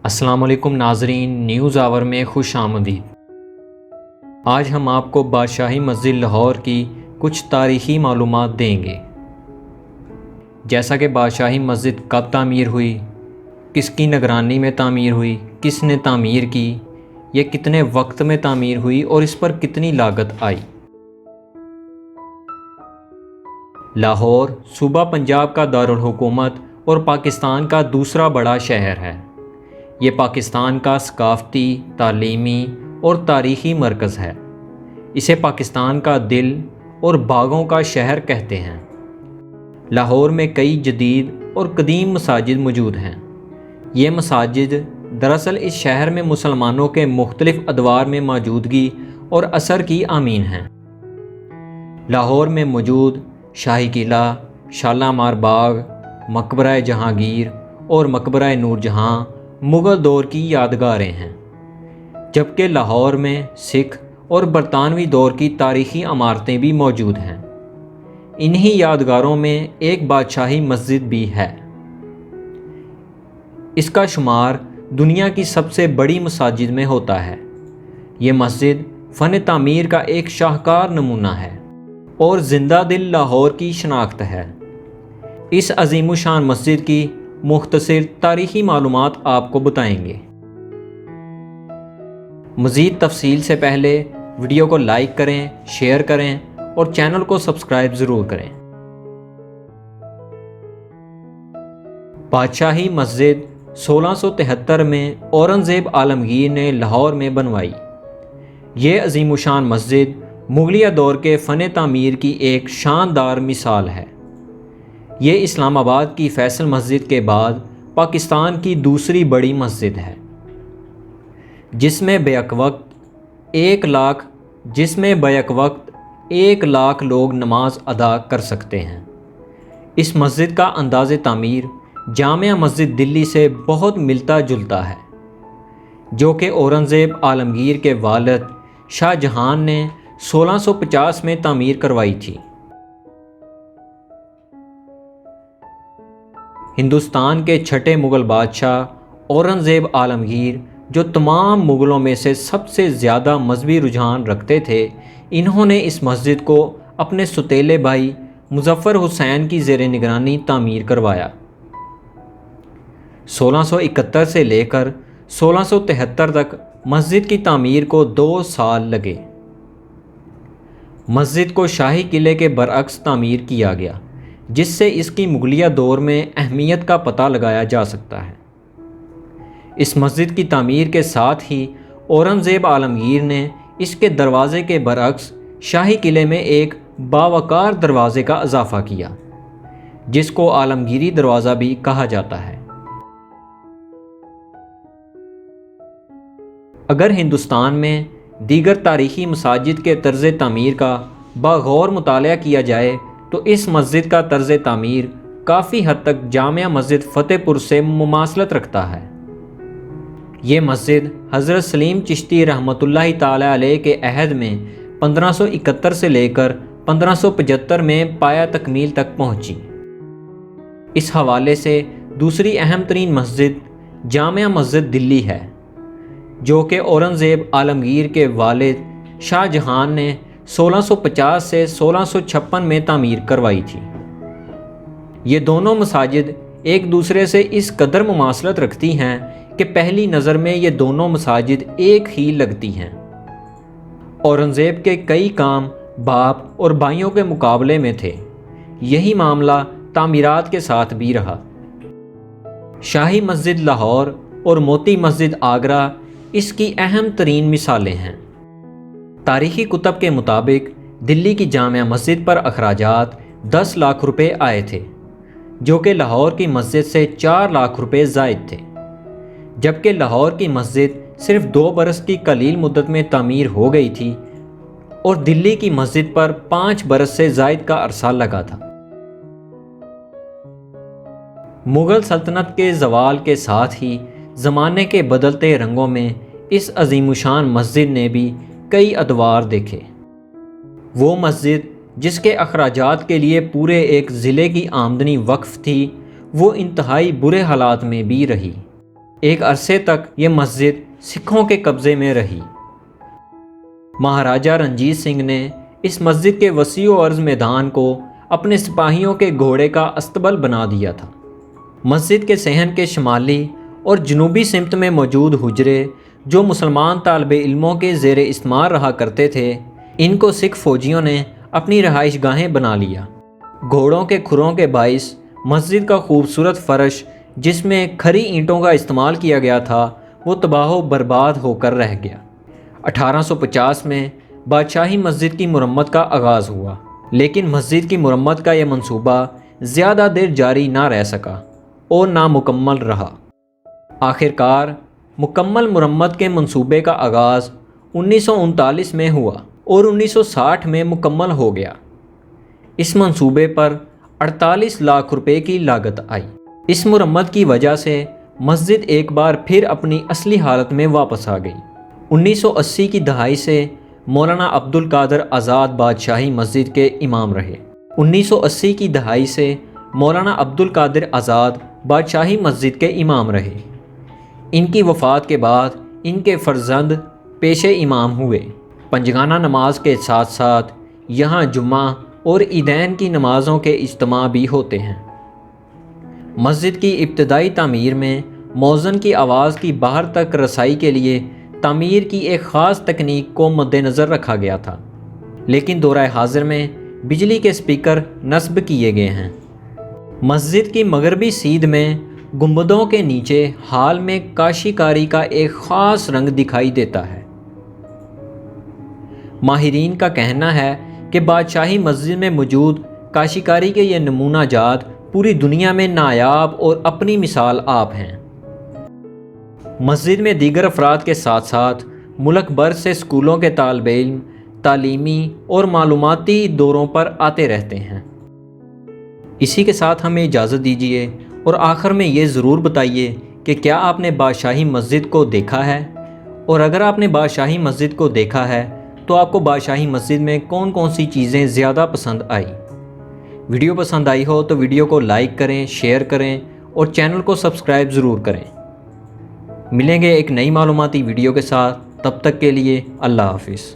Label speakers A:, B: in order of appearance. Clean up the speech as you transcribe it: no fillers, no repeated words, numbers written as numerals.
A: السلام علیکم ناظرین، نیوز آور میں خوش آمدید۔ آج ہم آپ کو بادشاہی مسجد لاہور کی کچھ تاریخی معلومات دیں گے، جیسا کہ بادشاہی مسجد کب تعمیر ہوئی، کس کی نگرانی میں تعمیر ہوئی، کس نے تعمیر کی، یہ کتنے وقت میں تعمیر ہوئی اور اس پر کتنی لاگت آئی۔ لاہور صوبہ پنجاب کا دارالحکومت اور پاکستان کا دوسرا بڑا شہر ہے۔ یہ پاکستان کا ثقافتی، تعلیمی اور تاریخی مرکز ہے۔ اسے پاکستان کا دل اور باغوں کا شہر کہتے ہیں۔ لاہور میں کئی جدید اور قدیم مساجد موجود ہیں۔ یہ مساجد دراصل اس شہر میں مسلمانوں کے مختلف ادوار میں موجودگی اور اثر کی امین ہیں۔ لاہور میں موجود شاہی قلعہ، شالیمار باغ، مقبرہ جہانگیر اور مقبرہ نور جہاں مغل دور کی یادگاریں ہیں، جبکہ لاہور میں سکھ اور برطانوی دور کی تاریخی عمارتیں بھی موجود ہیں۔ انہی یادگاروں میں ایک بادشاہی مسجد بھی ہے۔ اس کا شمار دنیا کی سب سے بڑی مساجد میں ہوتا ہے۔ یہ مسجد فن تعمیر کا ایک شاہکار نمونہ ہے اور زندہ دل لاہور کی شناخت ہے۔ اس عظیم الشان مسجد کی مختصر تاریخی معلومات آپ کو بتائیں گے۔ مزید تفصیل سے پہلے ویڈیو کو لائک کریں، شیئر کریں اور چینل کو سبسکرائب ضرور کریں۔ بادشاہی مسجد 1673 میں اورنگزیب عالمگیر نے لاہور میں بنوائی۔ یہ عظیم الشان مسجد مغلیہ دور کے فن تعمیر کی ایک شاندار مثال ہے۔ یہ اسلام آباد کی فیصل مسجد کے بعد پاکستان کی دوسری بڑی مسجد ہے، جس میں بیک وقت 1,00,000 لوگ نماز ادا کر سکتے ہیں۔ اس مسجد کا انداز تعمیر جامع مسجد دلی سے بہت ملتا جلتا ہے، جو کہ اورنگزیب عالمگیر کے والد شاہ جہان نے 1650 میں تعمیر کروائی تھی۔ ہندوستان کے چھٹے مغل بادشاہ اورنگزیب عالمگیر، جو تمام مغلوں میں سے سب سے زیادہ مذہبی رجحان رکھتے تھے، انہوں نے اس مسجد کو اپنے سوتیلے بھائی مظفر حسین کی زیر نگرانی تعمیر کروایا۔ 1671 سے لے کر 1673 تک مسجد کی تعمیر کو 2 سال لگے۔ مسجد کو شاہی قلعے کے برعکس تعمیر کیا گیا، جس سے اس کی مغلیہ دور میں اہمیت کا پتہ لگایا جا سکتا ہے۔ اس مسجد کی تعمیر کے ساتھ ہی اورنگزیب عالمگیر نے اس کے دروازے کے برعکس شاہی قلعے میں ایک باوقار دروازے کا اضافہ کیا، جس کو عالمگیری دروازہ بھی کہا جاتا ہے۔ اگر ہندوستان میں دیگر تاریخی مساجد کے طرز تعمیر کا بغور مطالعہ کیا جائے تو اس مسجد کا طرز تعمیر کافی حد تک جامع مسجد فتح پور سے مماثلت رکھتا ہے۔ یہ مسجد حضرت سلیم چشتی رحمۃ اللہ تعالی علیہ کے عہد میں 1571 سے لے کر 1575 میں پایہ تکمیل تک پہنچی۔ اس حوالے سے دوسری اہم ترین مسجد جامع مسجد دلی ہے، جو کہ اورنگزیب عالمگیر کے والد شاہ جہان نے 1650 سے 1656 میں تعمیر کروائی تھی۔ یہ دونوں مساجد ایک دوسرے سے اس قدر مماثلت رکھتی ہیں کہ پہلی نظر میں یہ دونوں مساجد ایک ہی لگتی ہیں۔ اورنگزیب کے کئی کام باپ اور بھائیوں کے مقابلے میں تھے۔ یہی معاملہ تعمیرات کے ساتھ بھی رہا۔ شاہی مسجد لاہور اور موتی مسجد آگرہ اس کی اہم ترین مثالیں ہیں۔ تاریخی کتب کے مطابق دلی کی جامع مسجد پر اخراجات 10 لاکھ روپے آئے تھے، جو کہ لاہور کی مسجد سے 4 لاکھ روپے زائد تھے، جبکہ لاہور کی مسجد صرف 2 برس کی قلیل مدت میں تعمیر ہو گئی تھی اور دلی کی مسجد پر 5 برس سے زائد کا عرصہ لگا تھا۔ مغل سلطنت کے زوال کے ساتھ ہی زمانے کے بدلتے رنگوں میں اس عظیم الشان مسجد نے بھی کئی ادوار دیکھے۔ وہ مسجد جس کے اخراجات کے لیے پورے ایک ضلع کی آمدنی وقف تھی، وہ انتہائی برے حالات میں بھی رہی۔ ایک عرصے تک یہ مسجد سکھوں کے قبضے میں رہی۔ مہاراجہ رنجیت سنگھ نے اس مسجد کے وسیع و عرض میدان کو اپنے سپاہیوں کے گھوڑے کا استبل بنا دیا تھا۔ مسجد کے صحن کے شمالی اور جنوبی سمت میں موجود حجرے جو مسلمان طالب علموں کے زیر استعمار رہا کرتے تھے، ان کو سکھ فوجیوں نے اپنی رہائش گاہیں بنا لیا۔ گھوڑوں کے کھروں کے باعث مسجد کا خوبصورت فرش جس میں کھری اینٹوں کا استعمال کیا گیا تھا وہ تباہ و برباد ہو کر رہ گیا۔ 1850 میں بادشاہی مسجد کی مرمت کا آغاز ہوا، لیکن مسجد کی مرمت کا یہ منصوبہ زیادہ دیر جاری نہ رہ سکا اور نامکمل رہا۔ آخر کار مکمل مرمت کے منصوبے کا آغاز 1939 میں ہوا اور 1960 میں مکمل ہو گیا۔ اس منصوبے پر 48 لاکھ روپے کی لاگت آئی۔ اس مرمت کی وجہ سے مسجد ایک بار پھر اپنی اصلی حالت میں واپس آ گئی۔ 1980 کی دہائی سے مولانا عبدالقادر آزاد بادشاہی مسجد کے امام رہے۔ 1980 کی دہائی سے مولانا عبدالقادر آزاد بادشاہی مسجد کے امام رہے۔ ان کی وفات کے بعد ان کے فرزند پیش امام ہوئے۔ پنجگانہ نماز کے ساتھ ساتھ یہاں جمعہ اور عیدین کی نمازوں کے اجتماع بھی ہوتے ہیں۔ مسجد کی ابتدائی تعمیر میں مؤذن کی آواز کی باہر تک رسائی کے لیے تعمیر کی ایک خاص تکنیک کو مد نظر رکھا گیا تھا، لیکن دورہ حاضر میں بجلی کے سپیکر نصب کیے گئے ہیں۔ مسجد کی مغربی سیدھ میں گنبدوں کے نیچے ہال میں کاشی کاری کا ایک خاص رنگ دکھائی دیتا ہے۔ ماہرین کا کہنا ہے کہ بادشاہی مسجد میں موجود کاشی کاری کے یہ نمونہ جات پوری دنیا میں نایاب اور اپنی مثال آپ ہیں۔ مسجد میں دیگر افراد کے ساتھ ساتھ ملک بھر سے اسکولوں کے طالب علم تعلیمی اور معلوماتی دوروں پر آتے رہتے ہیں۔ اسی کے ساتھ ہمیں اجازت دیجیے اور آخر میں یہ ضرور بتائیے کہ کیا آپ نے بادشاہی مسجد کو دیکھا ہے، اور اگر آپ نے بادشاہی مسجد کو دیکھا ہے تو آپ کو بادشاہی مسجد میں کون کون سی چیزیں زیادہ پسند آئی۔ ویڈیو پسند آئی ہو تو ویڈیو کو لائک کریں، شیئر کریں اور چینل کو سبسکرائب ضرور کریں۔ ملیں گے ایک نئی معلوماتی ویڈیو کے ساتھ، تب تک کے لیے اللہ حافظ۔